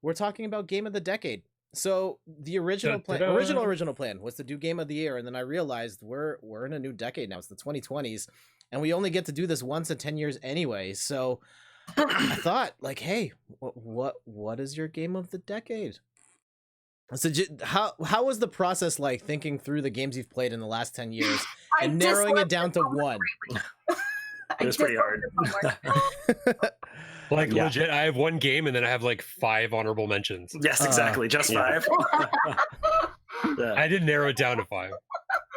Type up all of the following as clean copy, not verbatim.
we're talking about game of the decade. So the original plan, Da-da-da. original plan was to do game of the year, and then I realized we're in a new decade now. It's the 2020s, and we only get to do this once in 10 years anyway. So I thought, like, hey, what is your game of the decade? So how was the process like thinking through the games you've played in the last 10 years I and narrowing it disliked down to homework one? greatly. It was pretty hard. Like Yeah. legit, I have one game and then I have like 5 honorable mentions. Yes, exactly. Just yeah. 5. Yeah, I did narrow it down to 5.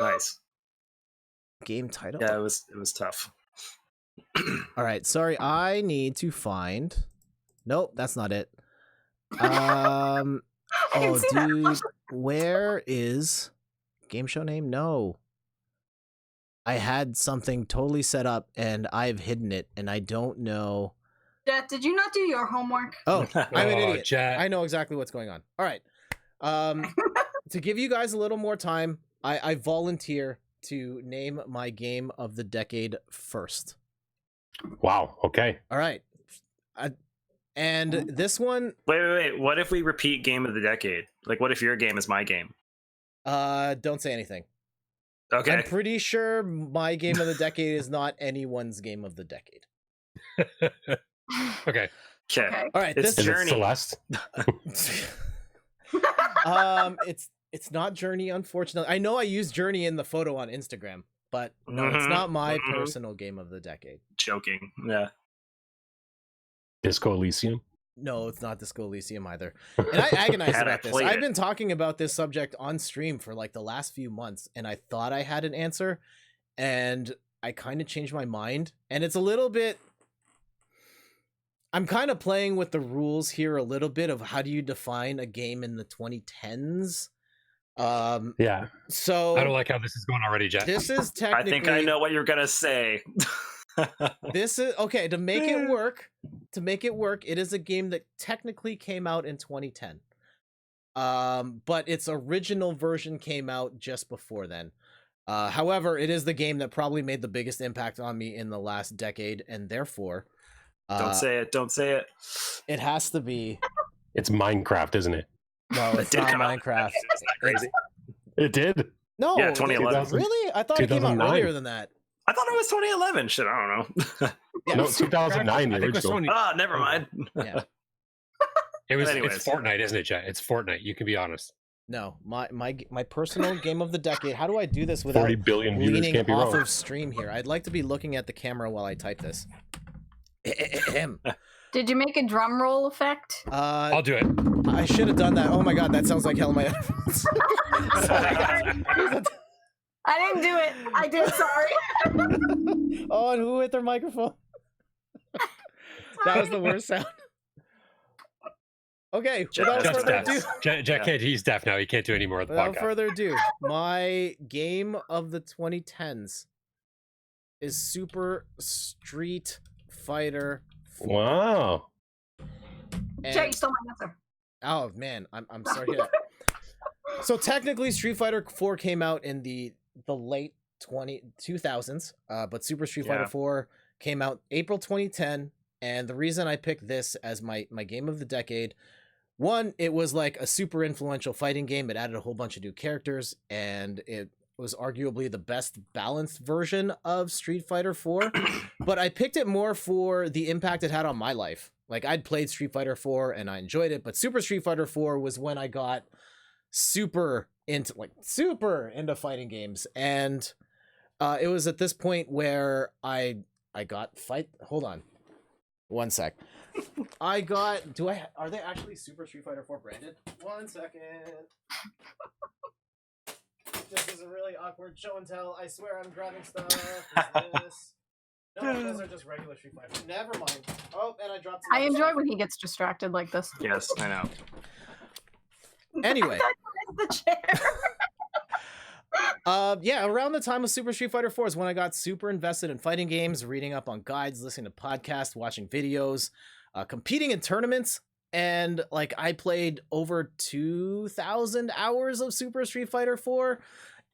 nice. Game title? Yeah, it was tough. All right, sorry, I need to find. Nope, that's not it. I didn't Oh, see that. dude, where is game show name? No, I had something totally set up and I've hidden it, and I don't know. Jet, did you not do your homework? Oh, I'm an Oh, idiot. Jet. I know exactly what's going on. All right, to give you guys a little more time, I volunteer to name my game of the decade first. Wow. Okay. All right, and this one, Wait. What if we repeat game of the decade? Like, what if your game is my game? don't say anything. Okay. I'm pretty sure my game of the decade is not anyone's game of the decade. Okay. Okay. All right, It's this Is Journey. it Celeste? it's not Journey, unfortunately. I know I used Journey in the photo on Instagram, but no, it's Mhm, not my mhm. personal game of the decade. Joking. Yeah. Disco Elysium? No, it's not Disco Elysium either. And I agonized Had I about this. played I've it. been talking about this subject on stream for like the last few months, and I thought I had an answer, and I kind of changed my mind. And it's a little bit. I'm kind of playing with the rules here a little bit of how do you define a game in the 2010s. Yeah. So I don't like how this is going already, Jet. this is I technically. think I know what you're gonna say. This is okay to make it work. To make it work, it is a game that technically came out in 2010. But its original version came out just before then. However, it is the game that probably made the biggest impact on me in the last decade, and therefore, Don't say it. Don't say it. it has to be. It's Minecraft, isn't it? No, It it's did not come out. Minecraft. Isn't that crazy? It did. No, Yeah, 2011. 2000. Really? I thought it came out 2009. earlier than that. I thought it was 2011. Shit, I don't know. Yeah. No, 2009, the I think it was original. 20 Ah, never mind. Yeah. It was. Anyways. It's Fortnite, isn't it, Jet? It's Fortnite. You can be honest. No, my personal game of the decade. How do I do this without 40 billion viewers leaning can't be off wrong. of stream here? I'd like to be looking at the camera while I type this. Did you make a drum roll effect? I'll do it. I should have done that. Oh my god, that sounds like hell in my headphones. Sorry, guys. I didn't do it. I did. Sorry. Oh, and who hit their microphone? That was the worst sound. Okay, without Just further Jet's ado, deaf. Jet can't. He's deaf now. He can't do any more of the without podcast. further ado, my game of the 2010s is Super Street Fighter 4. Wow. And- Jay, you stole my answer. Oh man, I'm sorry. to hear that. So technically, Street Fighter 4 came out in the late 2000s, but Super Street Fighter Yeah. 4 came out April 2010. And the reason I picked this as my game of the decade, one, it was like a super influential fighting game. It added a whole bunch of new characters, and it was arguably the best balanced version of Street Fighter 4. But I picked it more for the impact it had on my life. Like, I'd played Street Fighter 4 and I enjoyed it, but Super Street Fighter 4 was when I got super into fighting games. And it was at this point where I got hold on. One sec. Are they actually Super Street Fighter 4 branded? 1 second. This is a really awkward show and tell. I swear I'm grabbing stuff. What's this? No, those are just regular Street Fighter. Never mind. Oh, and I dropped some I other enjoy stuff. when he gets distracted like this. Yes, I know. Anyway. The chair. Yeah, around the time of Super Street Fighter 4 is when I got super invested in fighting games, reading up on guides, listening to podcasts, watching videos, competing in tournaments, and like I played over 2,000 hours of Super Street Fighter 4,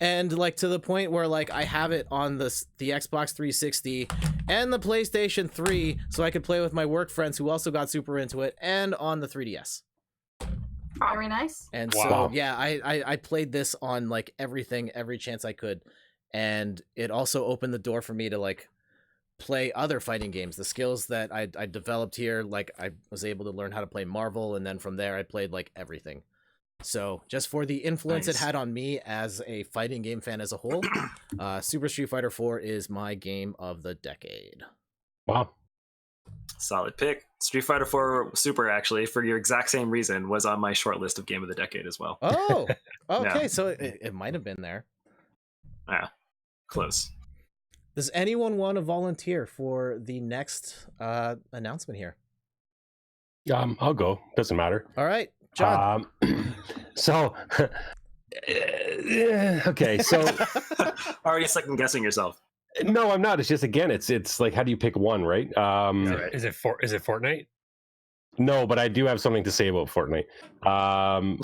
and like to the point where like I have it on the Xbox 360 and the PlayStation 3, so I could play with my work friends who also got super into it, and on the 3DS. Very nice. And Wow. so yeah, I played this on like everything, every chance I could, and it also opened the door for me to like play other fighting games. The skills that I developed here, like I was able to learn how to play Marvel, and then from there I played like everything. So just for the influence Nice. it had on me as a fighting game fan as a whole, Super Street Fighter 4 is my game of the decade. Wow. Solid pick. Street Fighter 4 Super, actually, for your exact same reason, was on my short list of game of the decade as well. Oh, okay. Yeah. So it might have been there. Yeah, close. Does anyone want to volunteer for the next announcement here? I'll go. Doesn't matter. All right, John. So, okay. So, Already second guessing yourself. no, I'm not. It's just again, it's like, how do you pick one, right? Right. Is it Fortnite? No, but I do have something to say about Fortnite. I'm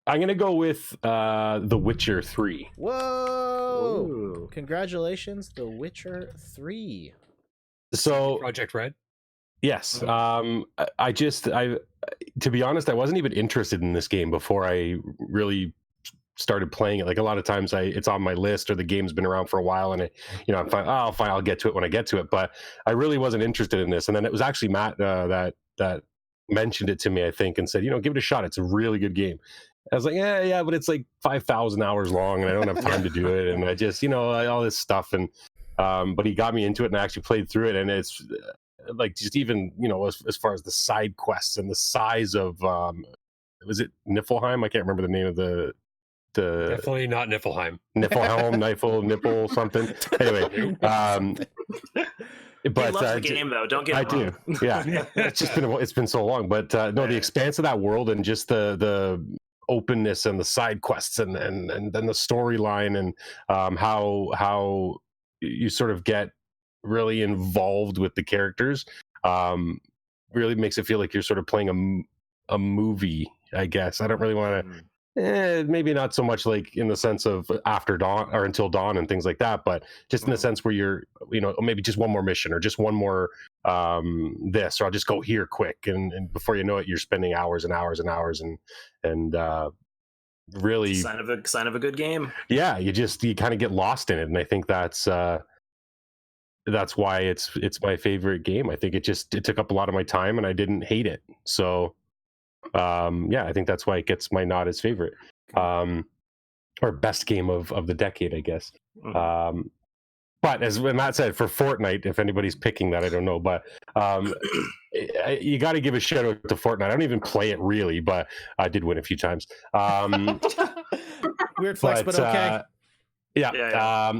gonna go with The Witcher 3. Whoa! Ooh. Congratulations, The Witcher 3. So Project Red? yes, I to be honest, I wasn't even interested in this game before I really started playing it. Like a lot of times, it's on my list, or the game's been around for a while, and I'm fine. Oh, fine, I'll get to it when I get to it. But I really wasn't interested in this. And then it was actually Matt that mentioned it to me, I think, and said, give it a shot. It's a really good game. I was like, yeah, but it's like 5,000 hours long, and I don't have time to do it. And I just, all this stuff. And but he got me into it, and I actually played through it, and it's like just even as far as the side quests and the size of was it Niflheim? I can't remember the name of the Definitely not Niflheim. Nipple something. Anyway, He but loves the game, though. Don't get I it do. wrong. Yeah, it's been so long. But no, the expanse of that world, and just the openness and the side quests, and then the storyline, and how you sort of get really involved with the characters, really makes it feel like you're sort of playing a movie, I guess. I don't really want to. Maybe not so much like in the sense of After Dawn or Until Dawn and things like that, but just in the sense where you're, maybe just one more mission, or just one more this, or I'll just go here quick, and before you know it, you're spending hours and hours and hours, and really Sign of a good game. yeah, you kind of get lost in it, and I think that's why it's my favorite game. I think it took up a lot of my time, and I didn't hate it. So yeah, I think that's why it gets my nod as favorite, or best game of the decade, I guess. Mhm. But as Matt said, for Fortnite, if anybody's picking that, I don't know, but you got to give a shout out to Fortnite. I don't even play it really, but I did win a few times. Weird flex, but okay. Yeah.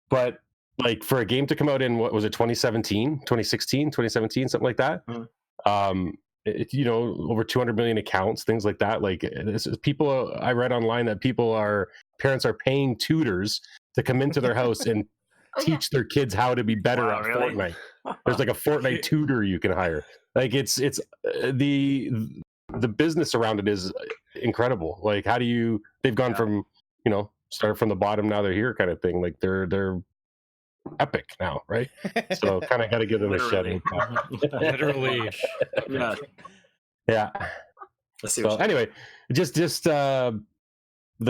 But like, for a game to come out in, what was it, 2017, 2017, something like that. Over 200 million accounts, things like that. Like, people, I read online that parents are paying tutors to come into their house and teach their kids how to be better Wow, at really? Fortnite. There's like a Fortnite tutor you can hire. Like, it's the business around it is incredible. Like, they've gone from, started from the bottom, now they're here, kind of thing. Like, they're epic now, right? So kind of got to give them a shout out. Literally. Yeah. Yeah. Let's see So what anyway, just the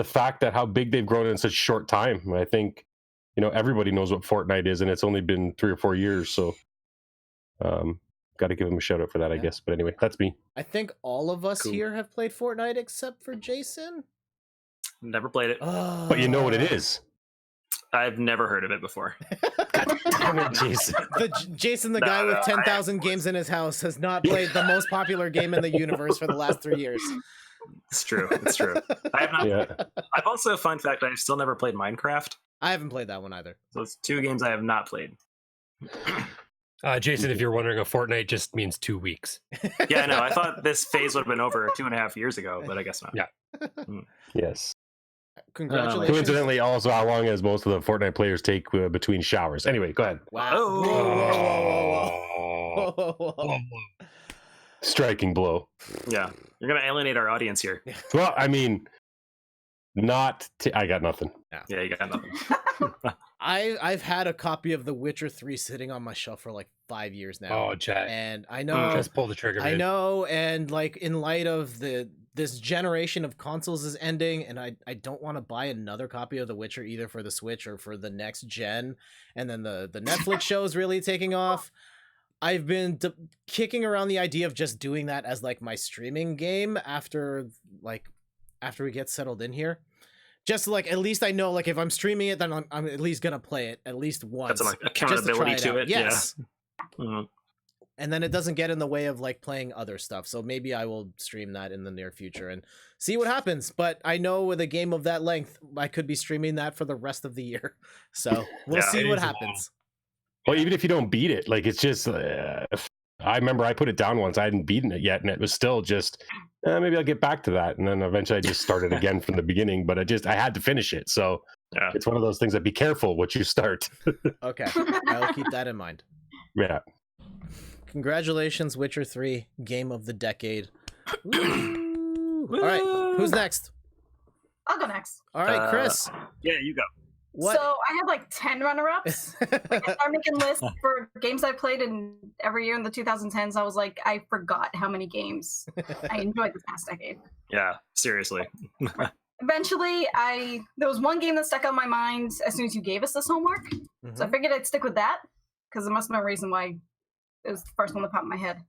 fact that how big they've grown in such a short time. And I think, everybody knows what Fortnite is, and it's only been 3 or 4 years. So got to give them a shout out for that, I guess. But anyway, that's me. I think all of us Cool. here have played Fortnite except for Jason. Never played it. But you know what it is. I've never heard of it before. Damn it, Jason. Jason, the No, guy with no, 10,000 games in his house, has not played the most popular game in the universe for the last 3 years. It's true. It's true. I have not. Yeah. I've also, fun fact, I've still never played Minecraft. I haven't played that one either. So it's 2 games I have not played. Jason, if you're wondering, a fortnight just means 2 weeks. Yeah, no, I thought this phase would have been over 2.5 years ago, but I guess not. Yeah. Yes. Congratulations. Coincidentally, also how long as most of the Fortnite players take between showers. Anyway, go ahead. Wow. Oh. Whoa, whoa, whoa, whoa. Striking blow. Yeah, you're gonna alienate our audience here. Well, I mean, I got nothing. Yeah, you got nothing. I've had a copy of The Witcher 3 sitting on my shelf for like 5 years now. Oh, Chet. And I know Just pull the trigger, man. I know, and like, in light of the this generation of consoles is ending, and I don't want to buy another copy of The Witcher either for the Switch or for the next gen. And then the Netflix show is really taking off. I've been kicking around the idea of just doing that as like my streaming game after we get settled in here. Just like, at least I know, like, if I'm streaming it, then I'm at least gonna play it at least once. That's like just accountability try to it. Yes. Yeah. Mhm. And then it doesn't get in the way of like playing other stuff. So maybe I will stream that in the near future and see what happens. But I know with a game of that length, I could be streaming that for the rest of the year. So we'll Yeah, see it what is long. happens. Well, even if you don't beat it, like, it's just. I remember I put it down once. I hadn't beaten it yet, and it was still just maybe I'll get back to that. And then eventually I just started again from the beginning. But I had to finish it. So Yeah. it's one of those things that be careful what you start. Okay. I'll keep that in mind. Yeah. Congratulations, Witcher 3, game of the decade. Woo. All right. Who's next? I'll go next. All right, Chris. Yeah, you go. What? So I have like 10 runner-ups. I started making lists for games I played in every year in the 2010s. I was like, I forgot how many games I enjoyed this past decade. Yeah, seriously. Eventually, there was one game that stuck out in my mind as soon as you gave us this homework. Mhm. So I figured I'd stick with that because there must have been a reason why it was the first one that popped in my head.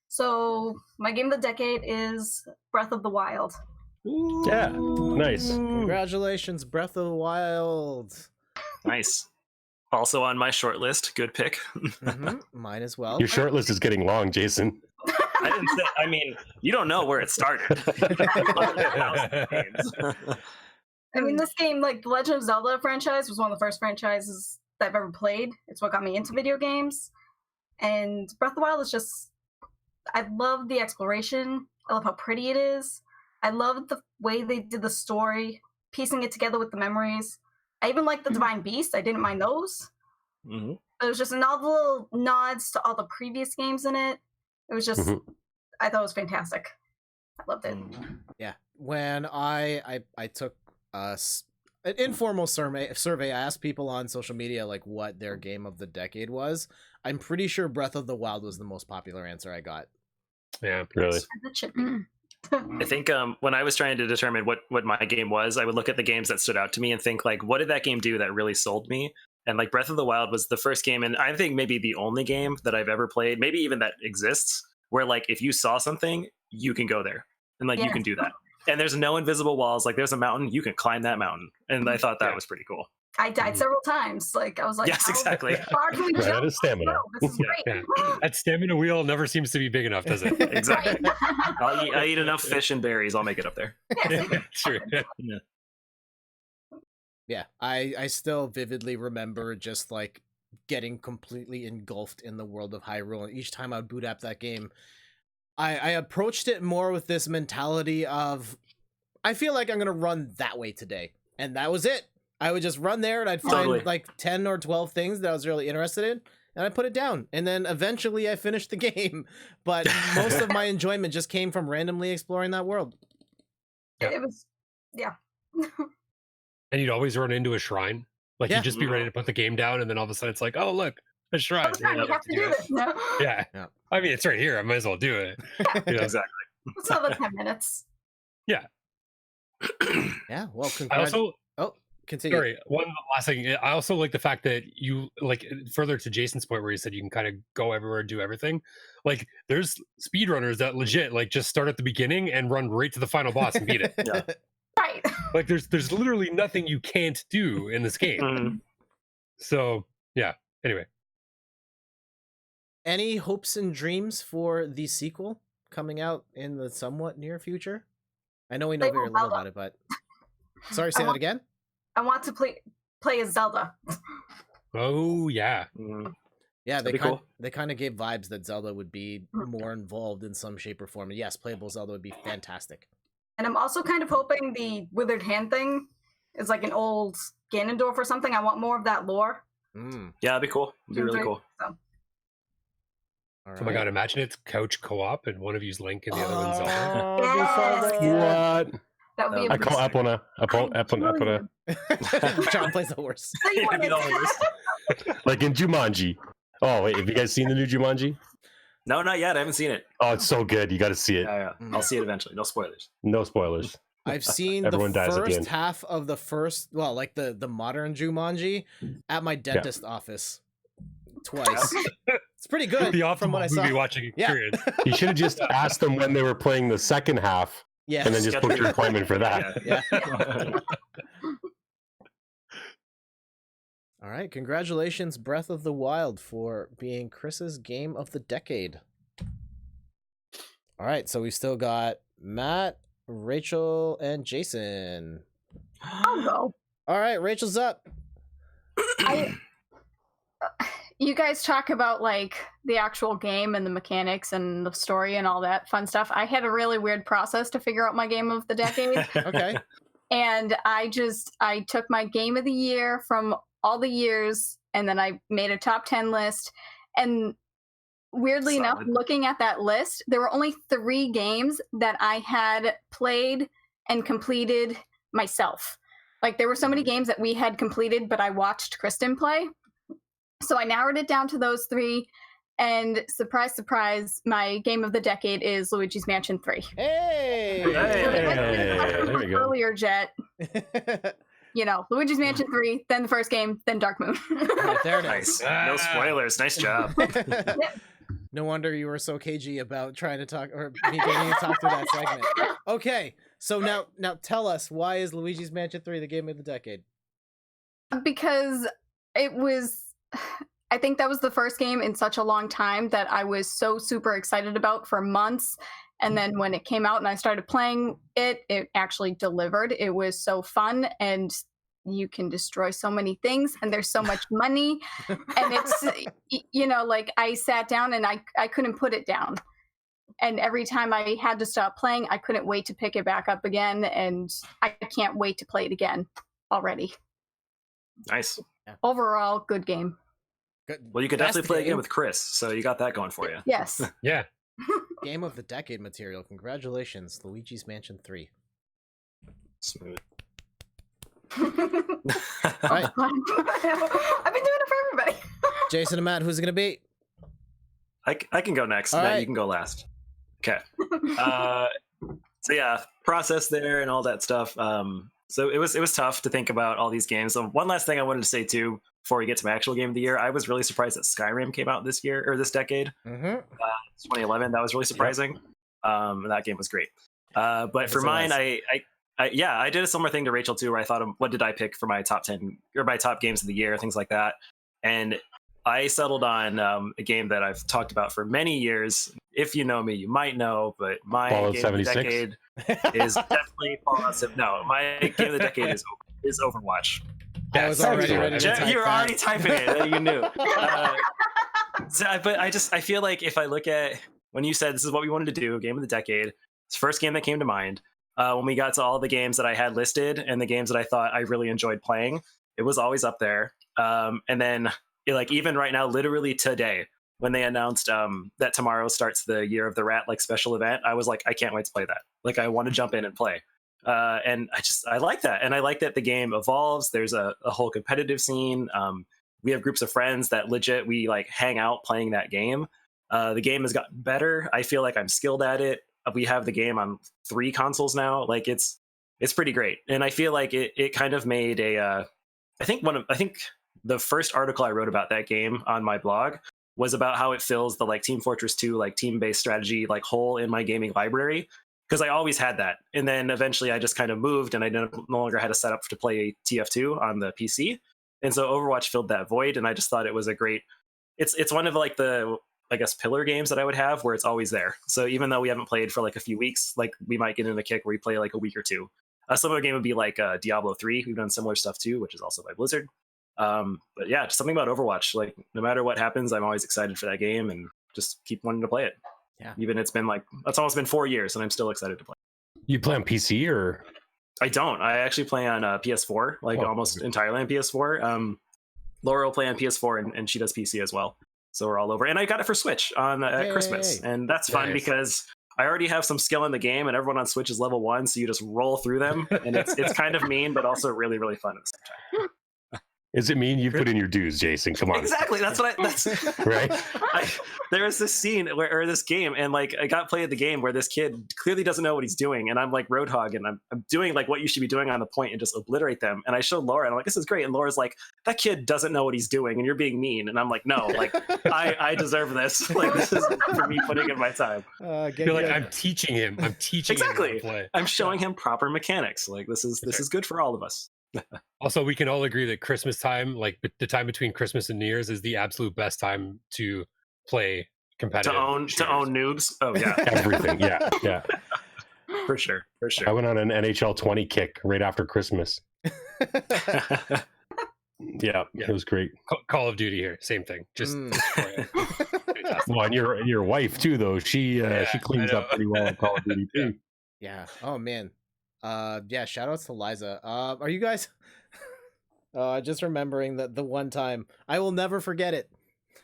So my game of the decade is Breath of the Wild. Yeah. Nice. Congratulations, Breath of the Wild. Nice. Also on my short list. Good pick. Mhm. Mine as well. Your short list is getting long, Jason. I didn't say. I mean, you don't know where it started. I mean, this game, like the Legend of Zelda franchise, was one of the first franchises that I've ever played. It's what got me into video games. And Breath of the Wild is just, I love the exploration. I love how pretty it is. I love the way they did the story, piecing it together with the memories. I even like the Divine Beast. I didn't mind those. Mhm. It was just all the little nods to all the previous games in it. It was just, I thought it was fantastic. I loved it. Yeah. When I took an informal survey, I asked people on social media like what their game of the decade was. I'm pretty sure Breath of the Wild was the most popular answer I got. Yeah. Really. As it should be. I think when I was trying to determine what my game was, I would look at the games that stood out to me and think like, what did that game do that really sold me? And like Breath of the Wild was the first game, and I think maybe the only game that I've ever played, maybe even that exists, where like if you saw something, you can go there and like you can do that. And there's no invisible walls. Like there's a mountain, you can climb that mountain. And I thought that was pretty cool. I died several times. Like I was like, Yes, exactly. How far can we Right, jump? that is stamina. Oh, this is Yeah. great. That stamina wheel never seems to be big enough, does it? Exactly. I'll eat enough fish and berries. I'll make it up there. True. Yeah, I still vividly remember just like getting completely engulfed in the world of Hyrule. And each time I would boot up that game, I approached it more with this mentality of, I feel like I'm going to run that way today. And that was it. I would just run there and I'd find like 10 or 12 things that I was really interested in. And I put it down. And then eventually I finished the game. But most of my enjoyment just came from randomly exploring that world. It was, And you'd always run into a shrine. Like Yeah. you'd just be ready to put the game down, and then all of a sudden it's like, oh look, a shrine. oh, you have to do this. No? Yeah. Yeah. I mean, it's right here. I might as well do it. You know? Exactly. It's another 10 minutes. Yeah, well, I also, continue. sorry, one last thing. I also like the fact that you, like, further to Jason's point where he said you can kind of go everywhere, do everything. Like, there's speedrunners that legit, like, just start at the beginning and run right to the final boss and beat it. Yeah. Right. Like, there's literally nothing you can't do in this game. Mhm. So, yeah. Anyway. Any hopes and dreams for the sequel coming out in the somewhat near future? I know we know They very will little Zelda. about it, but sorry, say that again. I want to play as Zelda. Oh, yeah. Mhm. Yeah, That'd be cool. they kind of gave vibes that Zelda would be more involved in some shape or form. And yes, playable Zelda would be fantastic. And I'm also kind of hoping the withered hand thing is like an old Ganondorf or something. I want more of that lore. Mm, Yeah, it'd be cool. It'd be really cool. So, all Oh my god, right. imagine it's couch co-op and one of you's Link and the other one's Zelda. Oh, Yes. What? that would be I call amazing. Epona. John plays the horse. So you It'd be want the it. Like in Jumanji. Oh, wait, have you guys seen the new Jumanji? No, not yet. I haven't seen it. Oh, it's so good. You got to see it. Yeah. Mm. I'll see it eventually. No spoilers. No spoilers. I've seen the Everyone dies at the first end. half of the first, well, like the modern Jumanji at my dentist office twice. It's pretty good The from what I optimal saw. movie watching Yeah. experience. You should have just asked them when they were playing the second half, Yeah. and then just booked your appointment for that. Yeah. All right, congratulations, Breath of the Wild, for being Chris's game of the decade. All right, so we still got Matt, Rachel, and Jason. I'll go. All right, Rachel's up. You guys talk about like the actual game and the mechanics and the story and all that fun stuff. I had a really weird process to figure out my game of the decade. Okay. And I took my game of the year from all the years, and then I made a top 10 list. And weirdly enough, Solid. looking at that list, there were only 3 games that I had played and completed myself. Like there were so many games that we had completed, but I watched Kristen play. So I narrowed it down to those 3. And surprise, surprise, my game of the decade is Luigi's Mansion 3. Hey! There we go. Earlier, Jet. You know, Luigi's Mansion 3, then the first game, then Dark Moon. Yeah, there it Nice. is. No spoilers. Nice job. No wonder you were so cagey about trying to talk, or me getting you to talk through that segment. Okay, so now tell us, why is Luigi's Mansion 3 the game of the decade? Because it was, I think that was the first game in such a long time that I was so super excited about for months. And then when it came out and I started playing it, it actually delivered. It was so fun, and you can destroy so many things, and there's so much money. And it's, you know, like I sat down and I couldn't put it down. And every time I had to stop playing, I couldn't wait to pick it back up again. And I can't wait to play it again already. Nice. Overall, good game. Good. Well, you could Best definitely play game- again with Chris, so you got that going for you. Yes. Yeah. Game of the decade material. Congratulations, Luigi's Mansion 3. Smooth. All right, I've been doing it for everybody. Jason and Matt, who's it gonna be? I can go next. All Matt, right. you can go last. Okay. So yeah, process there and all that stuff. So it was tough to think about all these games. So one last thing I wanted to say too, before we get to my actual game of the year, I was really surprised that Skyrim came out this year or this decade, Mm-hmm. 2011. That was really surprising. That game was great. But Yes, for it mine, was. I did a similar thing to Rachel too, where I thought, what did I pick for my top 10 or my top games of the year, things like that. And I settled on a game that I've talked about for many years. If you know me, you might know, but my Fallout game of the 76? decade is definitely Fallout 76. No, my game of the decade is Overwatch. I was already ready to Jet, type you were that. already typing it. You knew. But I feel like if I look at when you said this is what we wanted to do, game of the decade, it's the first game that came to mind. When we got to all the games that I had listed and the games that I thought I really enjoyed playing, it was always up there. And then like even right now, literally today, when they announced that tomorrow starts the Year of the Rat like special event, I was like, I can't wait to play that. Like I want to jump in and play. And I like that. And I like that the game evolves. There's a whole competitive scene. We have groups of friends that legit, we like hang out playing that game. The game has gotten better. I feel like I'm skilled at it. We have the game on 3 consoles now. Like it's pretty great. And I feel like it kind of made I think the first article I wrote about that game on my blog was about how it fills the like Team Fortress 2 like team-based strategy like hole in my gaming library, because I always had that. And then eventually I just kind of moved and I no longer had a setup to play TF2 on the PC. And so Overwatch filled that void, and I just thought it was a great it's one of like the I guess pillar games that I would have where it's always there. So even though we haven't played for like a few weeks, like we might get in a kick where we play like a week or two. A similar game would be like Diablo 3. We've done similar stuff too, which is also by Blizzard. But yeah, just something about Overwatch. Like no matter what happens, I'm always excited for that game and just keep wanting to play it. Yeah. Even it's almost been 4 years and I'm still excited to play. You play on PC or? I don't. I actually play on PS4, like almost entirely on PS4. Laura will play on PS4 and she does PC as well. So we're all over. And I got it for Switch on at Christmas. And that's fun Nice. because I already have some skill in the game and everyone on Switch is level 1. So you just roll through them. And it's kind of mean, but also really, really fun at the same time. Does it mean you put in your dues, Jason? Come on. Exactly. That's what that's Right? There was this scene or this game, and like I got played the game where this kid clearly doesn't know what he's doing, and I'm like Roadhog, and I'm doing like what you should be doing on the point and just obliterate them. And I showed Laura, and I'm like, this is great. And Laura's like, that kid doesn't know what he's doing, and you're being mean. And I'm like, no, like I deserve this. Like this is for me putting in my time. You're like, I'm teaching him. I'm teaching him how Exactly. to play. I'm showing him proper mechanics. Like this is good for all of us. Also, we can all agree that Christmas time, like the time between Christmas and New Year's, is the absolute best time to play competitive. To own noobs. Oh yeah. Everything. Yeah. For sure. I went on an NHL 20 kick right after Christmas. Yeah, it was great. Call of Duty here, same thing. Just destroy it. Well, and your wife too, though. She cleans up pretty well at Call of Duty too. Yeah. Oh man. Yeah. Shout outs to Liza. Are you guys? Just remembering that the one time I will never forget it.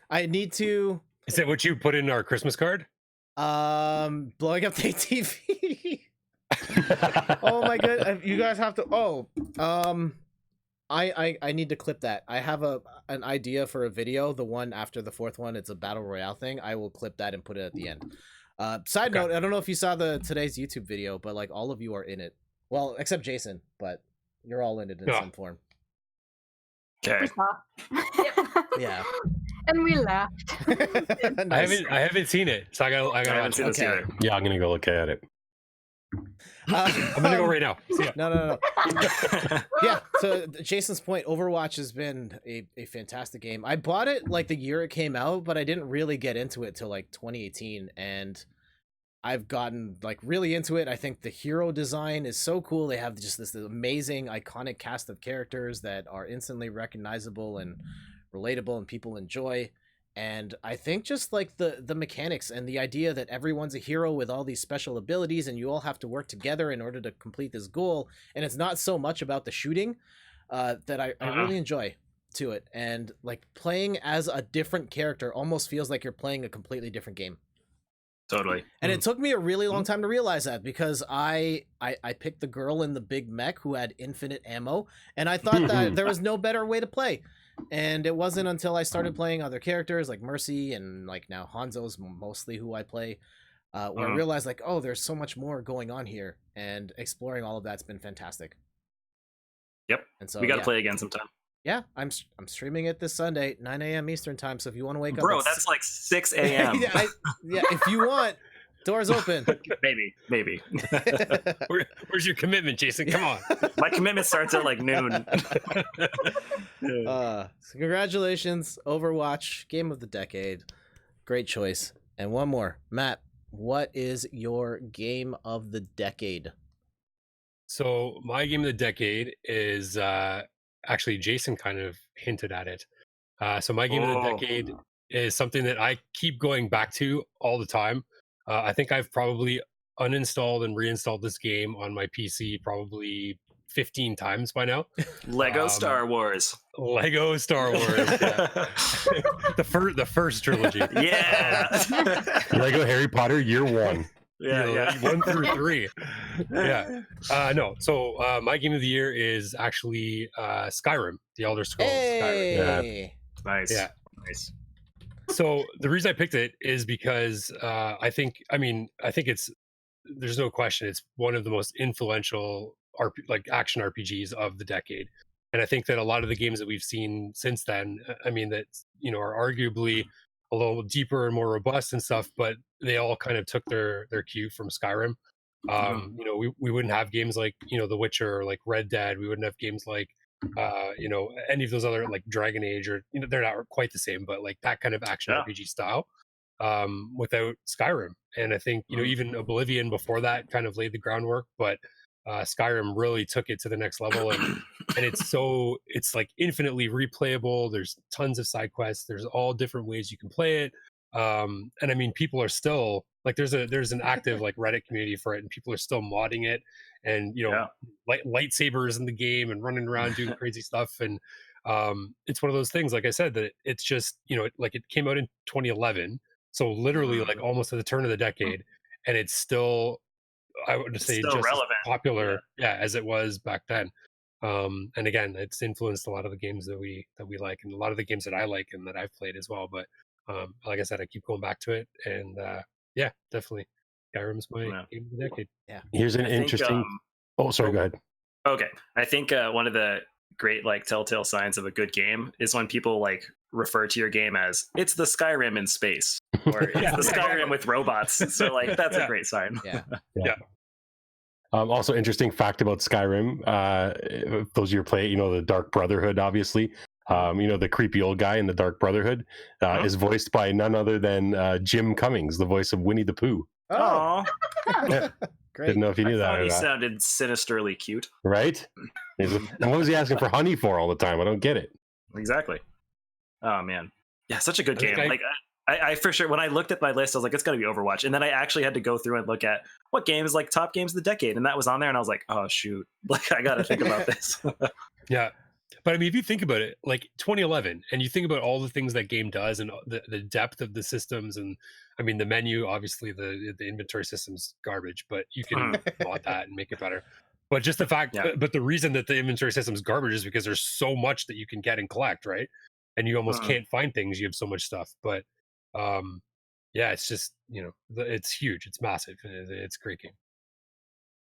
I need to. Is that what you put in our Christmas card? Blowing up the TV. Oh my god! You guys have to. I need to clip that. I have an idea for a video. The one after the fourth one, it's a battle royale thing. I will clip that and put it at the end. Side note, I don't know if you saw today's YouTube video, but like all of you are in it. Well, except Jason, but you're all in it in some form. Okay. We saw. Yeah. And we laughed. Nice. I haven't seen it, so I gotta watch it. this either. Yeah, I'm gonna go look at it. I'm gonna go right now. See ya. No. Yeah, so Jason's point, Overwatch has been a fantastic game. I bought it like the year it came out, but I didn't really get into it till like 2018, and I've gotten like really into it. I think the hero design is so cool. They have just this amazing iconic cast of characters that are instantly recognizable and relatable and people enjoy. And I think just like the mechanics and the idea that everyone's a hero with all these special abilities and you all have to work together in order to complete this goal. And it's not so much about the shooting that I really enjoy to it. And like playing as a different character almost feels like you're playing a completely different game. Totally. And it took me a really long time to realize that because I picked the girl in the big mech who had infinite ammo, and I thought that there was no better way to play. And it wasn't until I started playing other characters like Mercy and like now Hanzo's mostly who I play, where I realized like, oh, there's so much more going on here, and exploring all of that's been fantastic. Yep. And so we got to play again sometime. Yeah, I'm streaming it this Sunday, 9 a.m. Eastern time. So if you want to wake up, Bro, that's like 6 a.m. yeah, if you want, doors open. Maybe. Where's your commitment, Jason? Come on. My commitment starts at like noon. So congratulations, Overwatch, game of the decade. Great choice. And one more, Matt, what is your game of the decade? So my game of the decade is actually Jason kind of hinted at it. So my game of the decade is something that I keep going back to all the time. I think I've probably uninstalled and reinstalled this game on my PC probably 15 times by now. Lego Star Wars. Lego Star Wars. Yeah. the first trilogy. Yeah. Lego Harry Potter Year 1. Yeah. 1 through 3. Yeah. No. So my game of the year is actually Skyrim, The Elder Scrolls. Hey! Skyrim. Nice. Yeah. Nice. So the reason I picked it is because I think there's no question it's one of the most influential action RPGs of the decade. And I think that a lot of the games that we've seen since then, that are arguably a little deeper and more robust and stuff, but they all kind of took their cue from Skyrim. We wouldn't have games like The Witcher or like Red Dead. We wouldn't have games like any of those other like Dragon Age, or they're not quite the same, but like that kind of action RPG style without Skyrim. And I think even Oblivion before that kind of laid the groundwork, but Skyrim really took it to the next level. And it's like infinitely replayable. There's tons of side quests. There's all different ways you can play it. And people are still like, there's an active like Reddit community for it, and people are still modding it, and lightsabers in the game and running around doing crazy stuff. And it's one of those things, like I said, that it's just it came out in 2011, so literally like almost at the turn of the decade, and it's still, I would say, just relevant, as popular as it was back then. And again, it's influenced a lot of the games that we like, and a lot of the games that I like and that I've played as well. But like I said, I keep going back to it, and yeah, definitely, Skyrim's my game of the decade. Yeah. Here's an interesting. Oh, sorry. Go ahead. Okay, I think one of the great like telltale signs of a good game is when people like refer to your game as it's the Skyrim in space or it's the Skyrim with robots. So like that's a great sign. Yeah. Also, interesting fact about Skyrim. Those of you who play, the Dark Brotherhood, obviously. The creepy old guy in the Dark Brotherhood is voiced by none other than Jim Cummings, the voice of Winnie the Pooh. Oh, Great. Didn't know if you knew that. he Or not. sounded sinisterly cute. Right? And what was he asking for honey for all the time? I don't get it. Exactly. Oh man, yeah, such a good game. think Like I for sure, when I looked at my list, I was like, it's got to be Overwatch. And then I actually had to go through and look at what games like top games of the decade, and that was on there. And I was like, oh shoot, like I got to think about this. Yeah. But I mean, if you think about it, like 2011, and you think about all the things that game does and the depth of the systems, and I mean, the menu, obviously the inventory system's garbage, but you can mod that and make it better. But just the fact, but the reason that the inventory system's garbage is because there's so much that you can get and collect, right? And you almost can't find things. You have so much stuff. But yeah, it's just, it's huge. It's massive. It's a great game.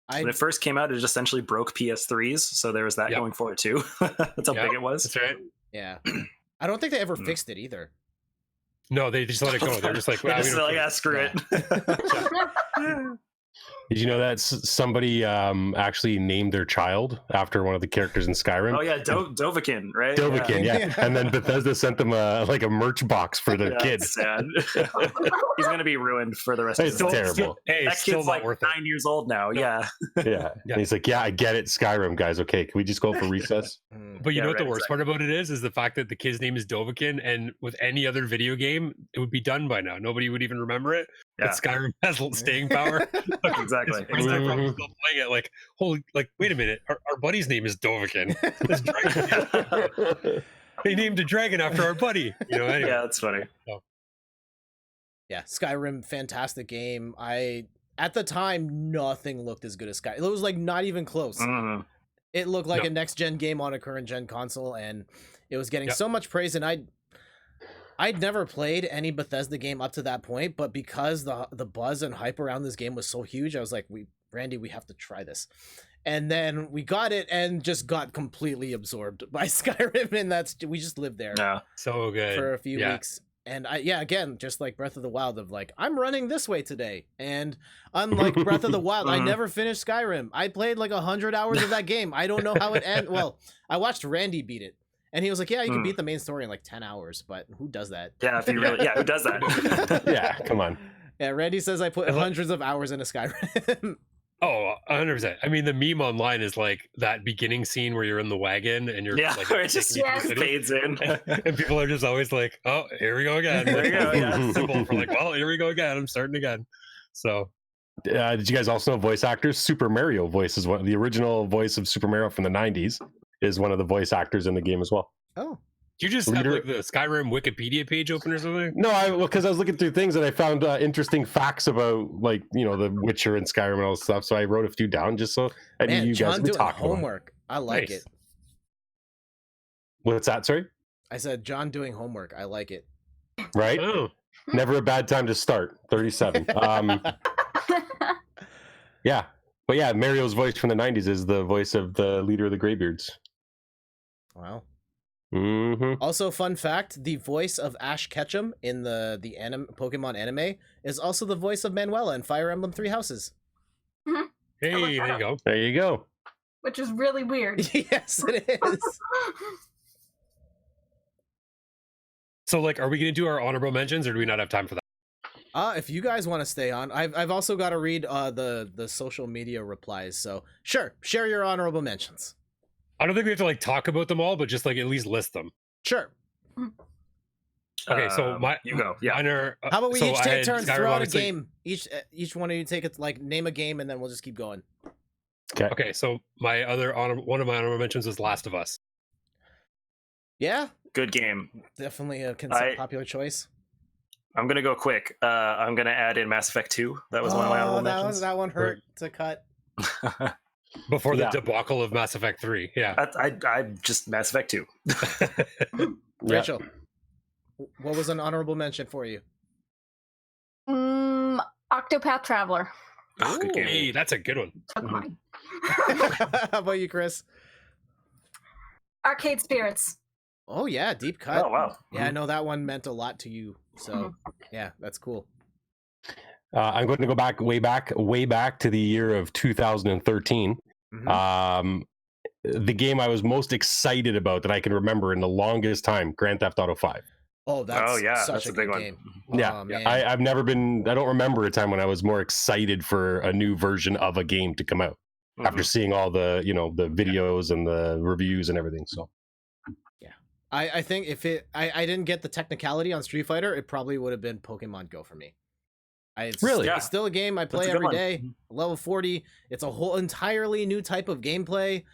When it first came out, it essentially broke PS3s, so there was that going for it too. That's how big it was. That's right. Yeah. I don't think they ever fixed it either. No, they just let it go. They're just like, well, screw it. Did you know that somebody actually named their child after one of the characters in Skyrim? Oh yeah, Dovahkiin, right? Dovahkiin, yeah. And then Bethesda sent them a merch box for their kid. That's sad. He's gonna be ruined for the rest of his life. It's terrible. That kid's like 9 years old now. Yeah. Yeah. And he's like, yeah, I get it, Skyrim guys. Okay, can we just go for recess? But you know what the worst part about it is the fact that the kid's name is Dovahkiin, and with any other video game, it would be done by now. Nobody would even remember it. But Skyrim has staying power. Exactly. It's still playing it like, holy, like, wait a minute, our buddy's name is Dovahkiin. This dragon. They named a dragon after our buddy. Anyway. Yeah, that's funny. So. Yeah, Skyrim, fantastic game. At the time, nothing looked as good as Skyrim. It was like not even close. It looked like a next gen game on a current gen console, and it was getting so much praise. And I'd never played any Bethesda game up to that point, but because the buzz and hype around this game was so huge, I was like, Randy, we have to try this. And then we got it and just got completely absorbed by Skyrim, and we just lived there so good for a few weeks. And again, just like Breath of the Wild, of like, I'm running this way today. And unlike Breath of the Wild, I never finished Skyrim. I played like 100 hours of that game. I don't know how it ended. Well, I watched Randy beat it. And he was like, yeah, you can beat the main story in like 10 hours, but who does that? Yeah, if you really, who does that? Yeah, come on. Yeah, Randy says I put hundreds of hours into Skyrim. Oh, 100%. I mean, the meme online is like that beginning scene where you're in the wagon and you're like, it just fades in. And people are just always like, oh, here we go again. Here we go, yeah. Simple for like, well, here we go again. I'm starting again. So did you guys also know voice actors? Super Mario voice is the original voice of Super Mario from the 90s is one of the voice actors in the game as well. Oh. Do you just have like the Skyrim Wikipedia page open or something? No, because I was looking through things and I found interesting facts about like the Witcher and Skyrim and all this stuff. So I wrote a few down just so I knew you guys would talk homework. I like it. What's that? Sorry, I said John doing homework. I like it. Right? Oh. Never a bad time to start. 37. Yeah, but yeah, Mario's voice from the 90s is the voice of the leader of the Greybeards. Wow. Mm-hmm. Also, fun fact: the voice of Ash Ketchum in the Pokemon anime is also the voice of Manuela in Fire Emblem Three Houses. Hey, there you go. There you go. Which is really weird. Yes, it is. So, like, are we going to do our honorable mentions, or do we not have time for that? If you guys want to stay on, I've also got to read the social media replies. So, sure, share your honorable mentions. I don't think we have to like talk about them all, but just like at least list them. Sure. Okay, so you go. Yeah. How about we each take turns throw out a game? Each one of you take it, like name a game, and then we'll just keep going. Okay. So one of my honorable mentions was Last of Us. Yeah. Good game. Definitely a popular choice. I'm gonna go quick. I'm gonna add in Mass Effect 2. That was one of my honorable mentions. That one hurt to cut. Before the Yeah. debacle of Mass Effect 3. Yeah. I just Mass Effect 2. Yeah. Rachel, what was an honorable mention for you? Octopath Traveler. Oh, good game. Hey, that's a good one. Took mine. How about you, Chris? Arcade Spirits. Oh yeah, deep cut. Oh wow. Yeah, I know that one meant a lot to you. So yeah, that's cool. I'm going to go way back to the year of 2013. Mhm. The game I was most excited about that I can remember in the longest time, Grand Theft Auto 5. Oh, that's yeah, such that's a a big good one. game. Yeah, Oh, man. I don't remember a time when I was more excited for a new version of a game to come out after seeing all the, the videos and the reviews and everything. So I think if I didn't get the technicality on Street Fighter, it probably would have been Pokemon Go for me. It's Really? it's still a game I play That's a good every one. day. Level 40. It's a whole entirely new type of gameplay,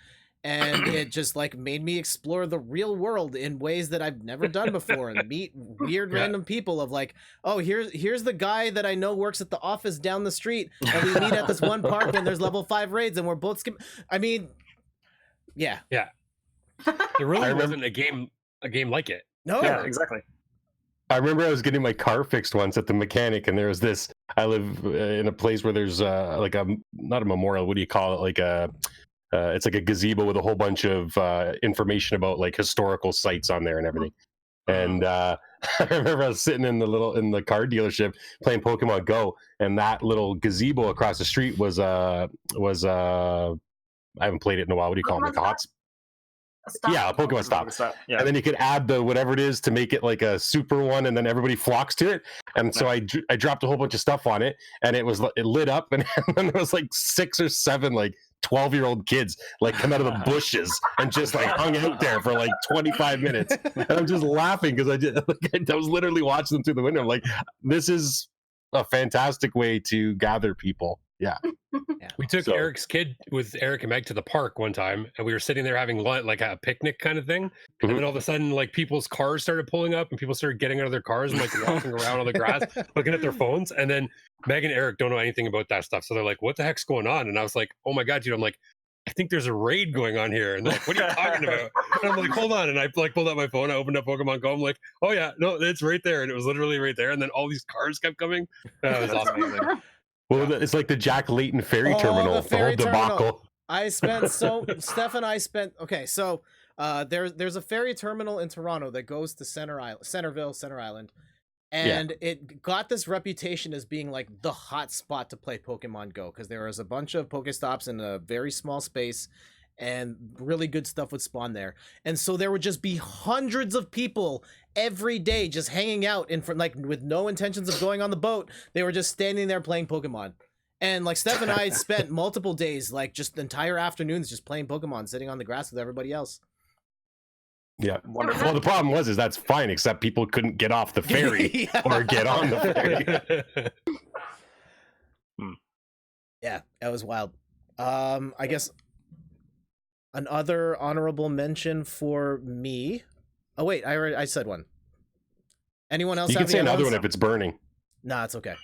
and it just like made me explore the real world in ways that I've never done before and meet weird Yeah. random people of like, oh, here's the guy that I know works at the office down the street, and we meet at this one park when there's level 5 raids and we're both I mean, yeah. There really I remember- wasn't a game like it. No. Yeah, exactly. I remember I was getting my car fixed once at the mechanic, and there was this. I live in a place where there's like not a memorial. What do you call it? Like it's like a gazebo with a whole bunch of information about like historical sites on there and everything. And I remember I was sitting in the car dealership playing Pokemon Go, and that little gazebo across the street was I haven't played it in a while. What do you call it? Like a hot? Yeah, a Pokemon stop. Yeah. And then you could add the whatever it is to make it like a super one, and then everybody flocks to it. And so I dropped a whole bunch of stuff on it, and it lit up, and then there was like 6 or 7 like 12-year-old kids like come out of the bushes and just like hung out there for like 25 minutes. And I'm just laughing because I was literally watching them through the window. I'm like, this is a fantastic way to gather people. Yeah. We took So- Eric's kid with Eric and Meg to the park one time, and we were sitting there having lunch, like a picnic kind of thing. Mhm. And then all of a sudden, like people's cars started pulling up, and people started getting out of their cars and like walking around on the grass, looking at their phones. And then Meg and Eric don't know anything about that stuff, so they're like, "What the heck's going on?" And I was like, "Oh my god, dude!" I'm like, "I think there's a raid going on here." And they're like, "What are you talking about?" And I'm like, "Hold on!" And I like pulled out my phone, I opened up Pokemon Go. I'm like, "Oh yeah, no, it's right there," and it was literally right there. And then all these cars kept coming. That was That's awesome. amazing. Well, it's like the Jack Layton ferry Oh, terminal, the the ferry whole debacle. terminal. I spent Steph and I spent okay, so there's a ferry terminal in Toronto that goes to Center Island, and it got this reputation as being like the hot spot to play Pokemon Go because there was a bunch of Pokestops in a very small space, and really good stuff would spawn there. And so there would just be hundreds of people every day just hanging out in front, like with no intentions of going on the boat. They were just standing there playing Pokemon. And like Steph and I spent multiple days, like just entire afternoons, just playing Pokemon, sitting on the grass with everybody else. Yeah. Wonderful. Well, the problem was that's fine, except people couldn't get off the ferry Yeah. or get on the ferry. Yeah, that was wild. I guess another honorable mention for me. Oh wait, I said one. Anyone else? You have can say any other another ones? one if it's burning. Nah, it's okay.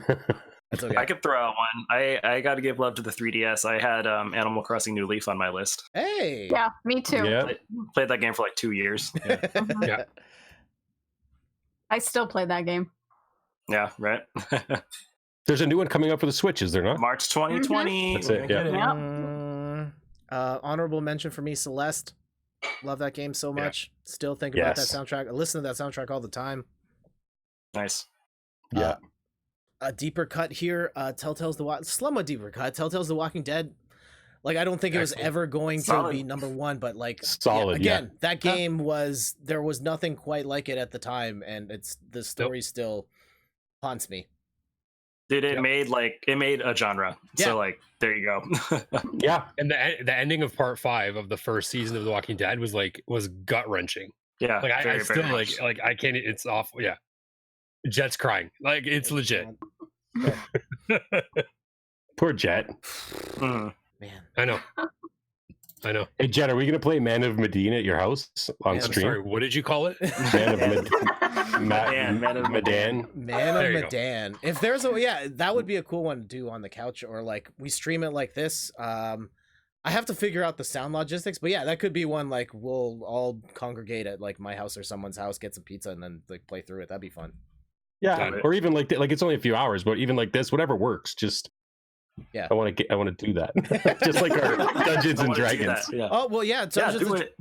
That's okay. I could throw out one. I got to give love to the 3DS. I had Animal Crossing New Leaf on my list. Hey. Yeah, me too. Yeah. Played that game for like 2 years. Yeah. I still play that game. Yeah, right. There's a new one coming up for the Switch, is there not? March 2020. That's it, yeah. Yeah. Honorable mention for me, Celeste. Love that game so Yeah. much. Still think about that Yes. soundtrack. I listen to that soundtrack all the time. Nice. Yeah. A deeper cut here. Telltale's Slumma deeper cut. Telltale's The Walking Dead. Like I don't think it was Excellent. ever going Solid. to be number one, but like Solid, again, that game there was nothing quite like it at the time, and the story still haunts me. Dude, it Yep. made a genre. Yeah. So like there you go. Yeah. And the ending of part 5 of the first season of The Walking Dead was gut wrenching. Yeah. Like I very, still very much. like I can't. It's awful. Yeah, Jet's crying. Like it's legit. Poor Jet. Mhm. Man. I know. I know. Hey, Jen, are we going to play Man of Medina at your house on I'm stream? sorry. What did you call it? Man of Man of Medan. Man There of you go. Medan. If there's a that would be a cool one to do on the couch, or like we stream it like this. I have to figure out the sound logistics, but yeah, that could be one. Like we'll all congregate at like my house or someone's house, get some pizza, and then like play through it. That'd be fun. Yeah, Got it. or even like it's only a few hours, but even like this, whatever works. Just Yeah. I want to do that. Just like our Dungeons I and wanna do Dragons. that, Yeah. Oh well, yeah. Dungeons Do it.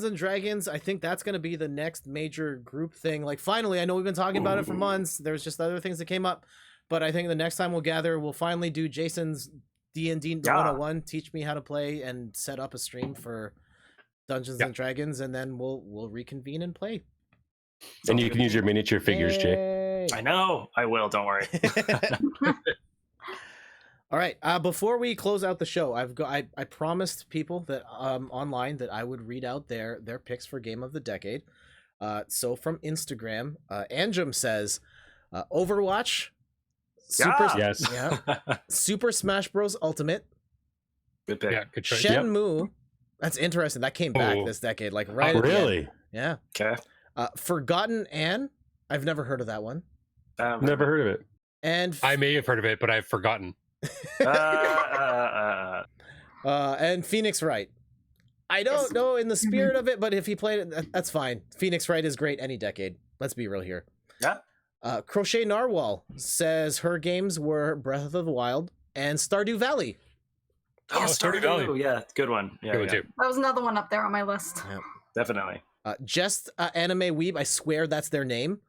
and Dragons. I think that's going to be the next major group thing. Like finally, I know we've been talking about it for months. There's just other things that came up, but I think the next time we'll gather, we'll finally do Jason's D&D 101. Teach me how to play and set up a stream for Dungeons and Dragons, and then we'll reconvene and play. And you can use your miniature figures, Jay. Yay. I know. I will. Don't worry. All right. Before we close out the show, I promised people that online that I would read out their picks for Game of the Decade. So from Instagram, Anjum says, Overwatch, Yes. Super Smash Bros. Ultimate, Good pick. Yeah, good choice. Shenmue. That's interesting. That came back Oh. this decade, like right. At the end. Really? Yeah. Okay. Forgotten Anne. I've never heard of that one. Never heard of it. And I may have heard of it, but I've forgotten. and Phoenix Wright. I don't know in the spirit of it, but if he played it, that's fine. Phoenix Wright is great any decade. Let's be real here. Yeah. Crochet Narwhal says her games were Breath of the Wild and Stardew Valley. Oh, Stardew Valley. Yeah, good one. Yeah, Good one, yeah, too. That was another one up there on my list. definitely. Just Anime Weeb, I swear that's their name.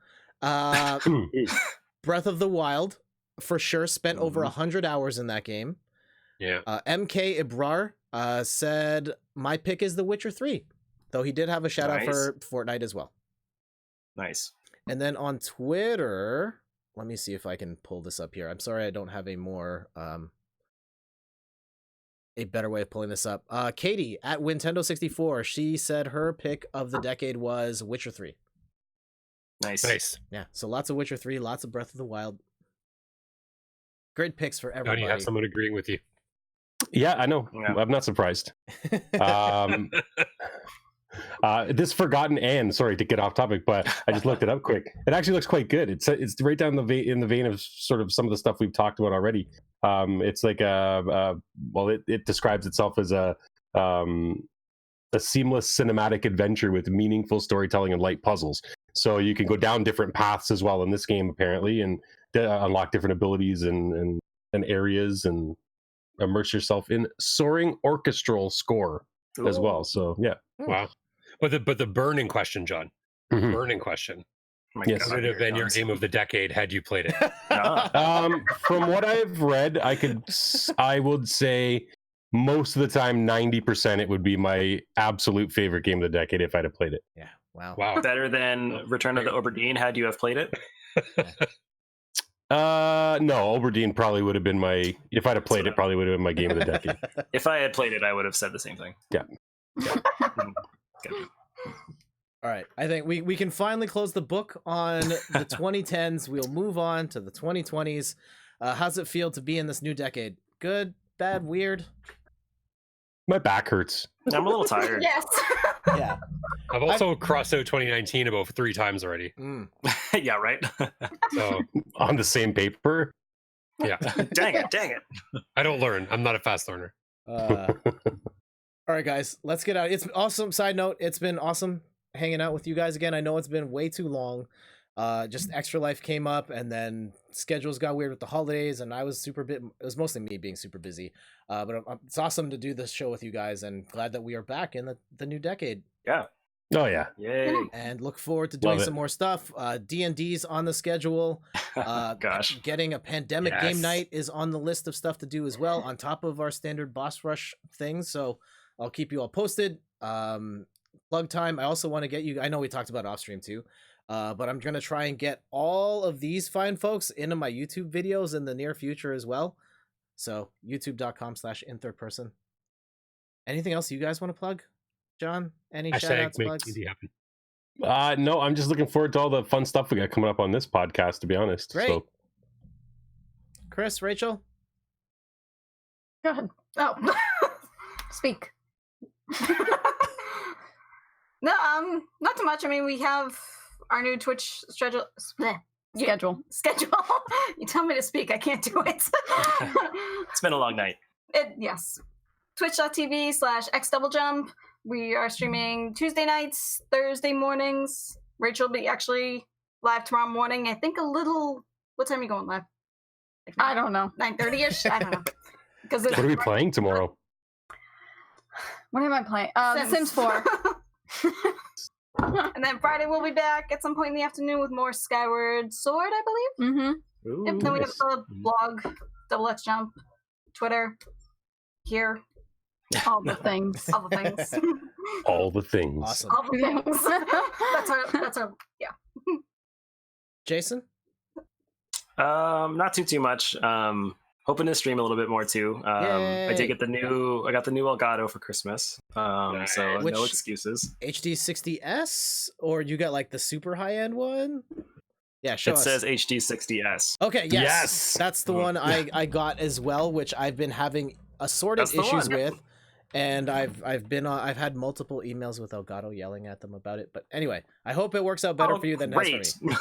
Breath of the Wild, for sure, spent over 100 hours in that game. Yeah. MK Ibrar said, my pick is The Witcher 3, though he did have a shout out for Fortnite as well. Nice. And then on Twitter, let me see if I can pull this up here. I'm sorry I don't have a more a better way of pulling this up. Katie at Nintendo64, she said her pick of the decade was Witcher 3. Nice. Yeah, so lots of Witcher 3, lots of Breath of the Wild. Great picks for Now everybody. you have someone agreeing with you. Yeah, I know. Yeah. I'm not surprised. This Forgotten Anne, sorry to get off topic, but I just looked it up quick. It actually looks quite good. It's right down in the vein of sort of some of the stuff we've talked about already. It's like it describes itself as a seamless cinematic adventure with meaningful storytelling and light puzzles. So you can go down different paths as well in this game, apparently, and unlock different abilities and areas and immerse yourself in soaring orchestral score as well. So yeah. Wow. But the burning question, John. Mhm. Burning question. Oh my Yes. God, Would it have here it been your comes. game of the decade had you played it? From what I've read, I would say most of the time, 90% it would be my absolute favorite game of the decade if I'd have played it. Yeah, wow. Wow. Better than Return of the Oberdeen had you have played it? No, Oberdeen probably would have been if I'd have played it, probably would have been my game of the decade. If I had played it, I would have said the same thing. Yeah. Good. All right, I think we can finally close the book on the 2010s. We'll move on to the 2020s. How's it feel to be in this new decade? Good, bad, weird? My back hurts. I'm a little tired. Yes. Yeah. I've also crossed out 2019 about 3 times already. Mm. Yeah, right. So On the same paper. yeah, Dang it. I don't learn. I'm not a fast learner. All right, guys, let's get out. It's awesome. Side note, it's been awesome hanging out with you guys again. I know it's been way too long. Just Extra Life came up, and then schedules got weird with the holidays, and I was it was mostly me being super busy. But it's awesome to do this show with you guys, and glad that we are back in the new decade. Yeah. Oh yeah. Yay. And look forward to doing Love it. some more stuff. D&D's on the schedule. Gosh. Getting a pandemic Yes. game night is on the list of stuff to do as well, on top of our standard boss rush things. So I'll keep you all posted. Plug time. I also want to get you. I know we talked about off stream too, but I'm gonna try and get all of these fine folks into my YouTube videos in the near future as well. So youtube.com/inthirdperson. Anything else you guys want to plug, John? Any shout Hashtag outs, make plugs? D&D happen. No, I'm just looking forward to all the fun stuff we got coming up on this podcast, to be honest. Great. So Chris, Rachel? Go ahead. Oh. Speak. No, not too much. I mean, we have our new Twitch schedule. Schedule. You tell me to speak, I can't do it. It's been a long night. Yes. Twitch.tv/xdoublejump. We are streaming Tuesday nights, Thursday mornings. Rachel will be actually live tomorrow morning. I think a little. What time are you going live? Like I don't know. 9:30ish. I don't know. Because What are we playing tomorrow? What am I playing? The Sims 4. And then Friday we'll be back at some point in the afternoon with more Skyward Sword, I believe. Mm-hmm. Ooh, Yep. Then we have nice. the blog, Double X Jump, Twitter, here, All the things. all the things. All the things. Awesome. All the things. That's our yeah. Jason? Not too much. Hoping to stream a little bit more too. I Yay. did get I got the new Elgato for Christmas. So Which- no excuses. HD 60S? Or you got like the super high end one? Yeah, show It us. says HD 60S. Okay, yes. Yes! That's the one I got as well, which I've been having assorted That's the issues one. with. And I've had multiple emails with Elgato yelling at them about it. But anyway, I hope it works out better Oh, for you than it has for me. great.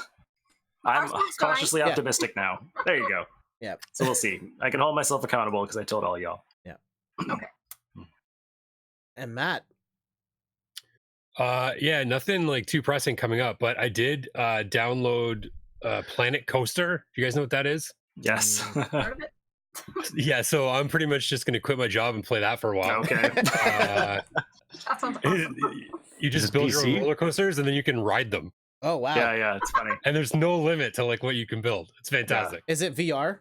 I'm Awesome, sorry. cautiously Yeah. optimistic now. There you go. Yeah. So we'll see. I can hold myself accountable because I told all y'all. And Matt. Yeah, nothing like too pressing coming up, but I did download Planet Coaster. Do you guys know what that is? Yes. Heard of it? Yeah, so I'm pretty much just going to quit my job and play that for a while. Okay. Uh, That sounds awesome. you Is just this build your own PC? roller coasters and then you can ride them. Oh, wow. Yeah, it's funny. And there's no limit to like what you can build. It's fantastic. Is it VR?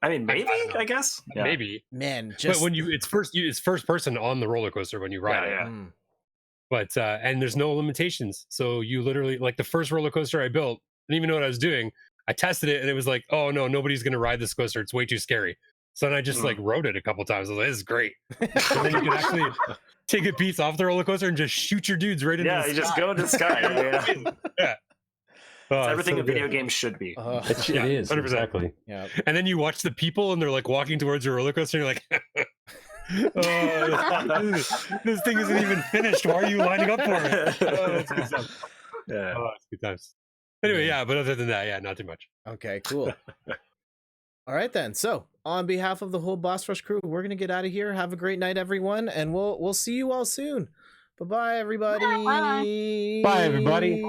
I mean, maybe, don't know. I guess. Yeah. Maybe. Man, just But when it's first person on the roller coaster when you ride it. Yeah. Mm. But and there's no limitations. So you literally like the first roller coaster I built, I didn't even know what I was doing. I tested it and it was like, oh no, nobody's gonna ride this coaster. It's way too scary. So then I just like rode it a couple times. I was like, this is great. And then you can actually take a piece off the roller coaster and just shoot your dudes right into Yeah, the you sky. just go into the sky. Yeah. Oh, It's it's everything so a video good. game should be. It Yeah, is 100%. exactly. Yeah. And then you watch the people and they're like walking towards your roller coaster and you're like, oh, this thing isn't even finished. Why are you lining up for it? Oh, it's good stuff. Yeah. Oh, it's good times. Anyway, yeah, but other than that, yeah, not too much. Okay, cool. All right then. So, on behalf of the whole Boss Rush crew, we're gonna get out of here. Have a great night, everyone, and we'll see you all soon. Bye bye, everybody. Bye. Bye, everybody.